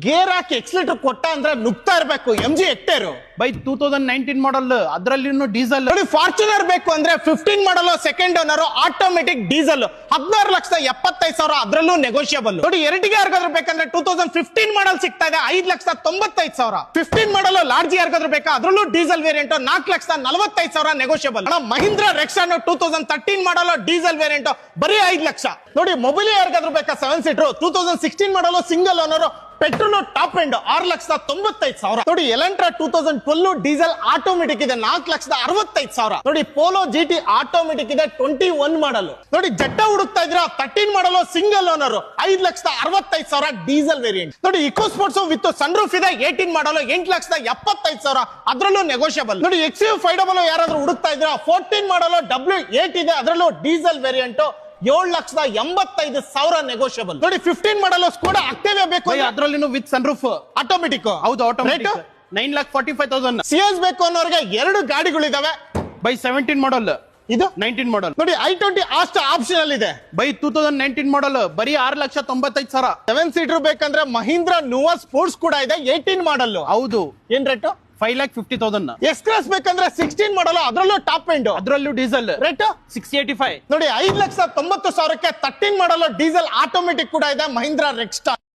Gear ಹಾಕಿ accelerator ಕೊಟ್ಟ ಅಂದ್ರೆ ನುಗ್ತಾ ಇರಬೇಕು MG ಹೆಕ್ಟೇರ್ ಬೈ 2019 ಮಾಡಲ್, ಅದರಲ್ಲಿ ಡೀಸೆಲ್. ನೋಡಿ ಫಾರ್ಚುನರ್ ಬೇಕು ಅಂದ್ರೆ 15 model second owner automatic diesel 16,75,000, ಅದರಲ್ಲೂ ನೆಗೋಷಿಯಬಲ್. ನೋಡಿ ಎರಟಿಗೆ ಯಾರಿಗಾದ್ರೂ ಬೇಕಂದ್ರೆ 2015 ಮಾಡಲ್ ಸಿಗ್ತಾ ಇದೆ 5,95,000. 15 ಮಾಡಲ್ ಲಾರ್ಜ್ ಯಾರಿಗಾದ್ರೂ ಬೇಕಾ ಅದರಲ್ಲೂ diesel variant 4,45,000 negotiable. Mahindra Rexton 2013 model diesel variant ಬರೀ 5 ಲಕ್ಷ. ನೋಡಿ ಮೊಬೈಲ್ ಯಾರಿಗಾದ್ರೂ ಬೇಕಾ 7 seater 2016 model single owner petrol top end 6,95,000. ನೋಡಿ ಎಲೆಂಟ್ರಾ 2012 ಡೀಸೆಲ್ ಆಟೋಮೆಟಿಕ್ ಇದೆ 4,65,000. ನೋಡಿ ಪೋಲೋ GT ಆಟೋಮೆಟಿಕ್ ಇದೆ 21 ಮಾಡಲ್. ನೋಡಿ ಜಟ್ಟ ಹುಡುಕ್ತಾ ಇದ್ರ 13 model single owner 5,65,000 diesel variant. ನೋಡಿ Eco Sports with sunroof ಇದೆ 18 ಮಾಡಲ್ 8,75,000, ಅದರಲ್ಲೂ ನೆಗೋಷಿಯಬಲ್. ನೋಡಿ XUV500 ಯಾರಾದ್ರೂ ಹುಡುಕ್ತಾ ಇದ್ರ 14 ಮಾಡಲ್ W8 ಇದೆ, ಅದರಲ್ಲೂ ಡೀಸೆಲ್ ವೇರಿಯಂಟ್ 7,85,000 ನೆಗೋಷಿಯಬಲ್. ನೋಡಿ 15 ಮಾಡಲ್ ಸ್ಕೋಡಾ ಆಕ್ಟಿವಿಯಾ ಬೇಕು ಅದರಲ್ಲಿ ವಿತ್ ಸನ್ ರೂಫ್ ಆಟೋಮೆಟಿಕ್. ಹೌದು, ಆಟೋಮೆಟಿಕ್ 9,45,000. CS ಬೇಕು ಅನ್ನೋರಿಗೆ 2 ಗಾಡಿಗಳಿದಾವೆ ಬೈ 17 ಮಾಡಲ್, ಇದು 19 ಮಾಡಲ್. ನೋಡಿ i20 ಆಸ್ಟ್ ಆಪ್ಷನ್ ಅಲ್ಲಿ ಇದೆ ಬೈ 2019 ಮಾಡಲ್ ಬರೀ 6,95,000. 7 ಸೀಟರ್ ಬೇಕಂದ್ರೆ ಮಹೀಂದ್ರ ನುವಾ ಸ್ಪೋರ್ಟ್ಸ್ ಕೂಡ ಇದೆ 18 ಮಾಡಲ್. ಹೌದು, ಏನ್ ರೇಟ್ 5,50,000. ಎಸ್ ಕ್ಲಾಸ್ ಬೇಕಂದ್ರೆ 16 ಮಾಡಲ್, ಅದರಲ್ಲೂ ಟಾಪ್ ಎಂಡ್, ಅದರಲ್ಲೂ ಡೀಸೆಲ್ ರೇಟ್ 685. ನೋಡಿ 5,90,000ಕ್ಕೆ 13 ಮಾಡಲ್ ಡೀಸೆಲ್ ಆಟೋಮೆಟಿಕ್ ಕೂಡ ಇದೆ ಮಹೀಂದ್ರ ರೆಕ್ಸ್ಟಾರ್.